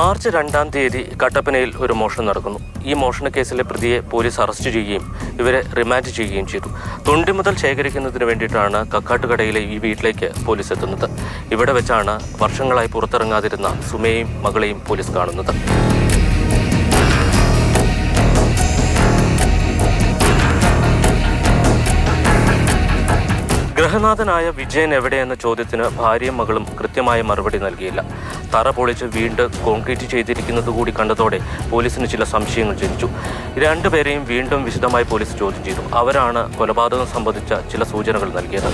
March 2-ാം തീയതി കട്ടപ്പനയിൽ ഒരു മോഷണം നടക്കുന്നു. ഈ മോഷണ കേസിലെ പ്രതിയെ പോലീസ് അറസ്റ്റ് ചെയ്യുകയും ഇവരെ റിമാൻഡ് ചെയ്യുകയും ചെയ്തു. തൊണ്ടി മുതൽ ശേഖരിക്കുന്നതിന് വേണ്ടിയിട്ടാണ് കക്കാട്ടുകടയിലെ ഈ വീട്ടിലേക്ക് പോലീസ് എത്തുന്നത്. ഇവിടെ വെച്ചാണ് വർഷങ്ങളായി പുറത്തിറങ്ങാതിരുന്ന സുമയെയും മകളെയും പോലീസ് കാണുന്നത്. ഗൃഹനാഥനായ വിജയൻ എവിടെയെന്ന ചോദ്യത്തിന് ഭാര്യയും മകളും കൃത്യമായ മറുപടി നൽകിയില്ല. തറ പൊളിച്ച് വീണ്ടും കോൺക്രീറ്റ് ചെയ്തിരിക്കുന്നത് കൂടി കണ്ടതോടെ പോലീസിന് ചില സംശയങ്ങൾ ജനിച്ചു. രണ്ടുപേരെയും വീണ്ടും വിശദമായി പോലീസ് ചോദ്യം ചെയ്തു. അവരാണ് കൊലപാതകം സംബന്ധിച്ച ചില സൂചനകൾ നൽകിയത്.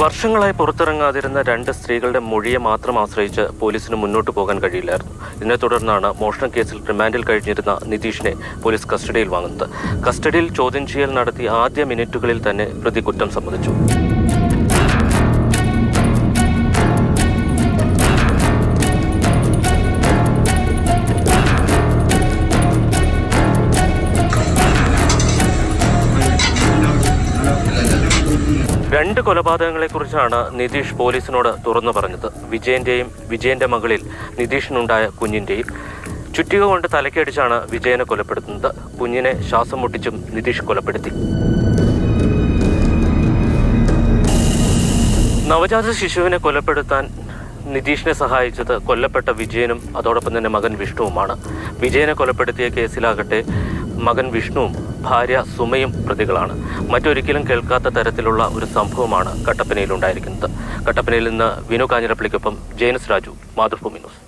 വർഷങ്ങളായി പുറത്തിറങ്ങാതിരുന്ന രണ്ട് സ്ത്രീകളുടെ മൊഴിയെ മാത്രം ആശ്രയിച്ച് പോലീസിന് മുന്നോട്ട് പോകാൻ കഴിയില്ലായിരുന്നു. ഇതിനെ തുടർന്നാണ് മോഷണ കേസിൽ റിമാൻഡിൽ കഴിഞ്ഞിരുന്ന നിതീഷിനെ പോലീസ് കസ്റ്റഡിയിൽ വാങ്ങുന്നത്. കസ്റ്റഡിയിൽ ചോദ്യം ചെയ്യൽ നടത്തി ആദ്യ മിനിറ്റുകളിൽ തന്നെ പ്രതി കുറ്റം സമ്മതിച്ചു. രണ്ട് കൊലപാതകങ്ങളെക്കുറിച്ചാണ് നിതീഷ് പോലീസിനോട് തുറന്നു പറഞ്ഞത്. വിജയന്റെ മകളിൽ നിതീഷിനുണ്ടായ കുഞ്ഞിൻ്റെയും. ചുറ്റിക കൊണ്ട് തലക്കടിച്ചാണ് വിജയനെ കൊലപ്പെടുത്തുന്നത്. കുഞ്ഞിനെ ശ്വാസം മുട്ടിച്ചും നിതീഷ് കൊലപ്പെടുത്തി. നവജാത ശിശുവിനെ കൊലപ്പെടുത്താൻ നിതീഷിനെ സഹായിച്ചത് കൊല്ലപ്പെട്ട വിജയനും അതോടൊപ്പം തന്നെ മകൻ വിഷ്ണുവുമാണ്. വിജയനെ കൊലപ്പെടുത്തിയ കേസിലാകട്ടെ മകൻ വിഷ്ണുവും ഭാര്യ സുമയും പ്രതികളാണ്. മറ്റൊരിക്കലും കേൾക്കാത്ത തരത്തിലുള്ള ഒരു സംഭവമാണ് കട്ടപ്പനയിൽ ഉണ്ടായിരിക്കുന്നത്. കട്ടപ്പനയിൽ നിന്ന് വിനു കാഞ്ഞിരപ്പള്ളിക്കൊപ്പം ജെയിൻസ് രാജു, മാതൃഭൂമി ന്യൂസ്.